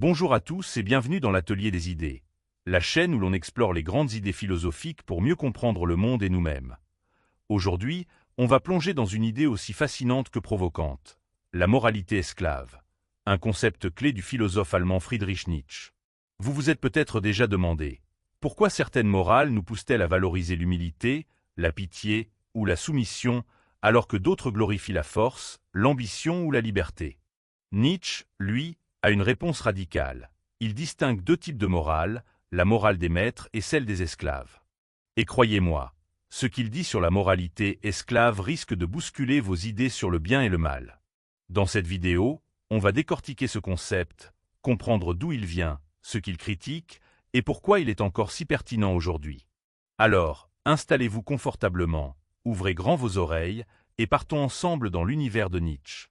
Bonjour à tous et bienvenue dans l'Atelier des idées, la chaîne où l'on explore les grandes idées philosophiques pour mieux comprendre le monde et nous-mêmes. Aujourd'hui, on va plonger dans une idée aussi fascinante que provocante, la moralité esclave, un concept clé du philosophe allemand Friedrich Nietzsche. Vous vous êtes peut-être déjà demandé, pourquoi certaines morales nous poussent-elles à valoriser l'humilité, la pitié ou la soumission, alors que d'autres glorifient la force, l'ambition ou la liberté? Nietzsche, lui, a une réponse radicale. Il distingue deux types de morale, la morale des maîtres et celle des esclaves. Et croyez-moi, ce qu'il dit sur la moralité esclave risque de bousculer vos idées sur le bien et le mal. Dans cette vidéo, on va décortiquer ce concept, comprendre d'où il vient, ce qu'il critique, et pourquoi il est encore si pertinent aujourd'hui. Alors, installez-vous confortablement, ouvrez grand vos oreilles, et partons ensemble dans l'univers de Nietzsche.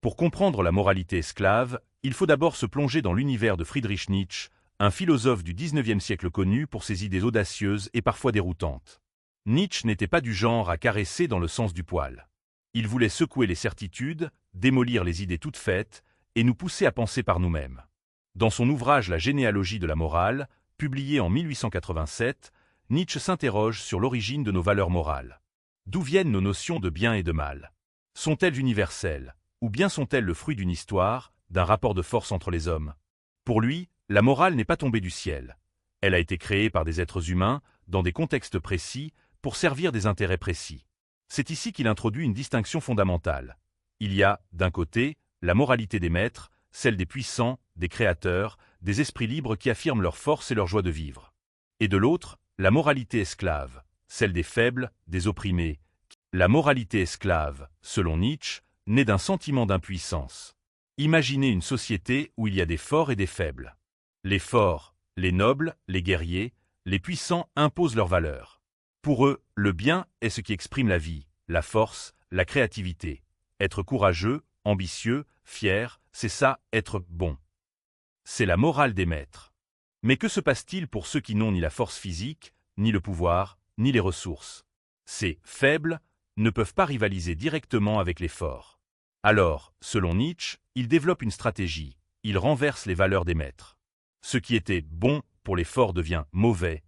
Pour comprendre la moralité esclave, il faut d'abord se plonger dans l'univers de Friedrich Nietzsche, un philosophe du XIXe siècle connu pour ses idées audacieuses et parfois déroutantes. Nietzsche n'était pas du genre à caresser dans le sens du poil. Il voulait secouer les certitudes, démolir les idées toutes faites, et nous pousser à penser par nous-mêmes. Dans son ouvrage La généalogie de la morale, publié en 1887, Nietzsche s'interroge sur l'origine de nos valeurs morales. D'où viennent nos notions de bien et de mal? Sont-elles universelles, ou bien sont-elles le fruit d'une histoire, d'un rapport de force entre les hommes? Pour lui, la morale n'est pas tombée du ciel. Elle a été créée par des êtres humains, dans des contextes précis, pour servir des intérêts précis. C'est ici qu'il introduit une distinction fondamentale. Il y a, d'un côté, la moralité des maîtres, celle des puissants, des créateurs, des esprits libres qui affirment leur force et leur joie de vivre. Et de l'autre, la moralité esclave, celle des faibles, des opprimés. La moralité esclave, selon Nietzsche, naît d'un sentiment d'impuissance. Imaginez une société où il y a des forts et des faibles. Les forts, les nobles, les guerriers, les puissants imposent leurs valeurs. Pour eux, le bien est ce qui exprime la vie, la force, la créativité. Être courageux, ambitieux, fier, c'est ça, être bon. C'est la morale des maîtres. Mais que se passe-t-il pour ceux qui n'ont ni la force physique, ni le pouvoir, ni les ressources? Ces faibles ne peuvent pas rivaliser directement avec les forts. Alors, selon Nietzsche, il développe une stratégie, il renverse les valeurs des maîtres. Ce qui était bon pour les forts devient mauvais,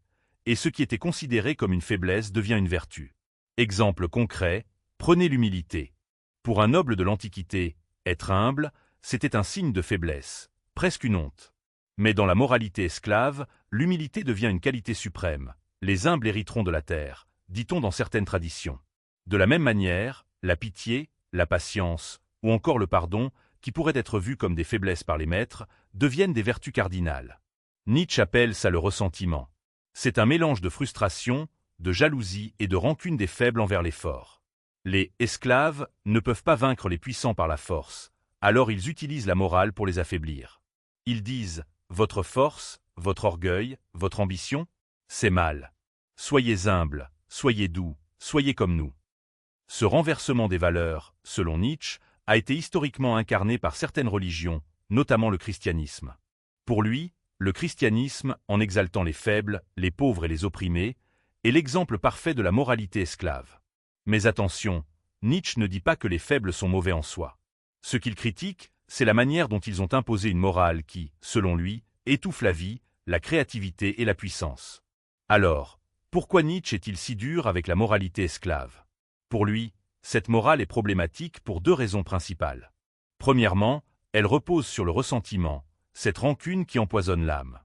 et ce qui était considéré comme une faiblesse devient une vertu. Exemple concret, prenez l'humilité. Pour un noble de l'Antiquité, être humble, c'était un signe de faiblesse, presque une honte. Mais dans la moralité esclave, l'humilité devient une qualité suprême. Les humbles hériteront de la terre, dit-on dans certaines traditions. De la même manière, la pitié, la patience, ou encore le pardon, qui pourraient être vus comme des faiblesses par les maîtres, deviennent des vertus cardinales. Nietzsche appelle ça le ressentiment. C'est un mélange de frustration, de jalousie et de rancune des faibles envers les forts. Les esclaves ne peuvent pas vaincre les puissants par la force, alors ils utilisent la morale pour les affaiblir. Ils disent « votre force, votre orgueil, votre ambition, c'est mal. Soyez humbles, soyez doux, soyez comme nous. » Ce renversement des valeurs, selon Nietzsche, a été historiquement incarné par certaines religions, notamment le christianisme. Pour lui, le christianisme, en exaltant les faibles, les pauvres et les opprimés, est l'exemple parfait de la moralité esclave. Mais attention, Nietzsche ne dit pas que les faibles sont mauvais en soi. Ce qu'il critique, c'est la manière dont ils ont imposé une morale qui, selon lui, étouffe la vie, la créativité et la puissance. Alors, pourquoi Nietzsche est-il si dur avec la moralité esclave? Pour lui, cette morale est problématique pour deux raisons principales. Premièrement, elle repose sur le ressentiment, cette rancune qui empoisonne l'âme.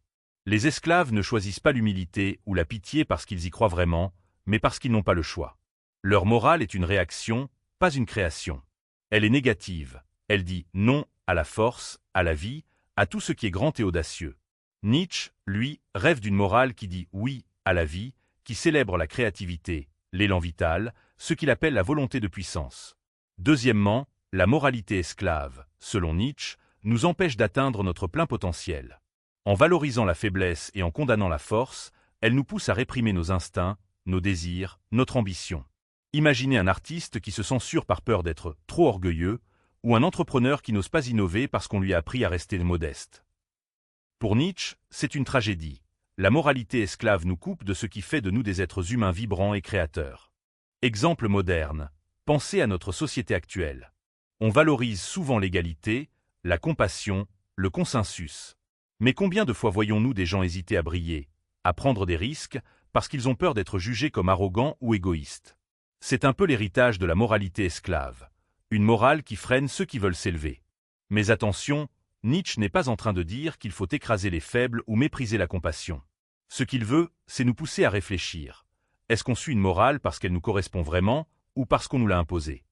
Les esclaves ne choisissent pas l'humilité ou la pitié parce qu'ils y croient vraiment, mais parce qu'ils n'ont pas le choix. Leur morale est une réaction, pas une création. Elle est négative, elle dit non à la force, à la vie, à tout ce qui est grand et audacieux. Nietzsche, lui, rêve d'une morale qui dit oui à la vie, qui célèbre la créativité, l'élan vital, ce qu'il appelle la volonté de puissance. Deuxièmement, la moralité esclave, selon Nietzsche, nous empêche d'atteindre notre plein potentiel. En valorisant la faiblesse et en condamnant la force, elle nous pousse à réprimer nos instincts, nos désirs, notre ambition. Imaginez un artiste qui se censure par peur d'être trop orgueilleux, ou un entrepreneur qui n'ose pas innover parce qu'on lui a appris à rester modeste. Pour Nietzsche, c'est une tragédie. La moralité esclave nous coupe de ce qui fait de nous des êtres humains vibrants et créateurs. Exemple moderne, pensez à notre société actuelle. On valorise souvent l'égalité, la compassion, le consensus. Mais combien de fois voyons-nous des gens hésiter à briller, à prendre des risques, parce qu'ils ont peur d'être jugés comme arrogants ou égoïstes? C'est un peu l'héritage de la moralité esclave, une morale qui freine ceux qui veulent s'élever. Mais attention, Nietzsche n'est pas en train de dire qu'il faut écraser les faibles ou mépriser la compassion. Ce qu'il veut, c'est nous pousser à réfléchir. Est-ce qu'on suit une morale parce qu'elle nous correspond vraiment, ou parce qu'on nous l'a imposée?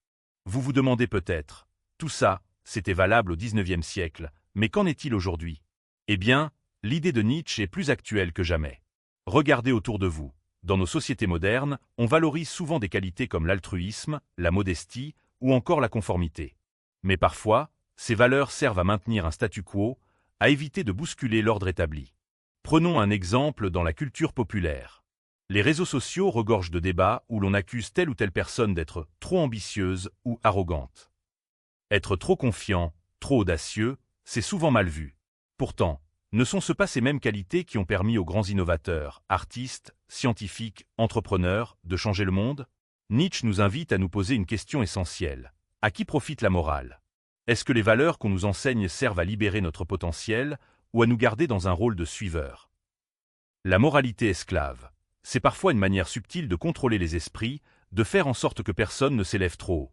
Vous vous demandez peut-être, tout ça, c'était valable au XIXe siècle, mais qu'en est-il aujourd'hui? Eh bien, l'idée de Nietzsche est plus actuelle que jamais. Regardez autour de vous. Dans nos sociétés modernes, on valorise souvent des qualités comme l'altruisme, la modestie ou encore la conformité. Mais parfois, ces valeurs servent à maintenir un statu quo, à éviter de bousculer l'ordre établi. Prenons un exemple dans la culture populaire. Les réseaux sociaux regorgent de débats où l'on accuse telle ou telle personne d'être trop ambitieuse ou arrogante. Être trop confiant, trop audacieux, c'est souvent mal vu. Pourtant, ne sont-ce pas ces mêmes qualités qui ont permis aux grands innovateurs, artistes, scientifiques, entrepreneurs, de changer le monde? Nietzsche nous invite à nous poser une question essentielle. À qui profite la morale? Est-ce que les valeurs qu'on nous enseigne servent à libérer notre potentiel ou à nous garder dans un rôle de suiveur? La moralité esclave, c'est parfois une manière subtile de contrôler les esprits, de faire en sorte que personne ne s'élève trop haut.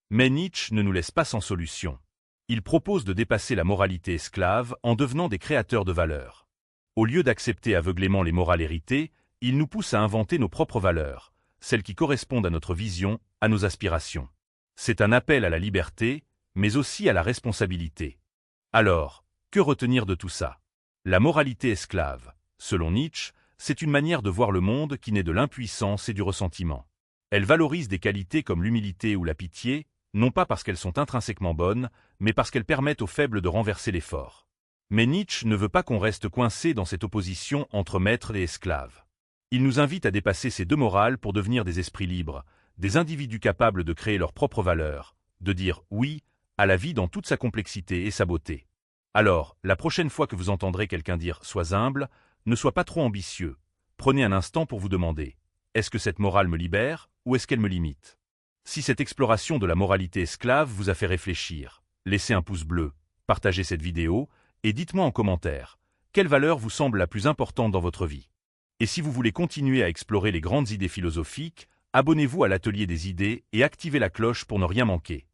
Mais Nietzsche ne nous laisse pas sans solution. Il propose de dépasser la moralité esclave en devenant des créateurs de valeurs. Au lieu d'accepter aveuglément les morales héritées, il nous pousse à inventer nos propres valeurs, celles qui correspondent à notre vision, à nos aspirations. C'est un appel à la liberté, mais aussi à la responsabilité. Alors, que retenir de tout ça? La moralité esclave, selon Nietzsche, c'est une manière de voir le monde qui naît de l'impuissance et du ressentiment. Elle valorise des qualités comme l'humilité ou la pitié, non pas parce qu'elles sont intrinsèquement bonnes, mais parce qu'elles permettent aux faibles de renverser les forts. Mais Nietzsche ne veut pas qu'on reste coincé dans cette opposition entre maîtres et esclaves. Il nous invite à dépasser ces deux morales pour devenir des esprits libres, des individus capables de créer leurs propres valeurs, de dire oui à la vie dans toute sa complexité et sa beauté. Alors, la prochaine fois que vous entendrez quelqu'un dire « sois humble », ne sois pas trop ambitieux. Prenez un instant pour vous demander « est-ce que cette morale me libère ou est-ce qu'elle me limite ?» Si cette exploration de la moralité esclave vous a fait réfléchir, laissez un pouce bleu, partagez cette vidéo et dites-moi en commentaire quelle valeur vous semble la plus importante dans votre vie. Et si vous voulez continuer à explorer les grandes idées philosophiques, abonnez-vous à l'Atelier des idées et activez la cloche pour ne rien manquer.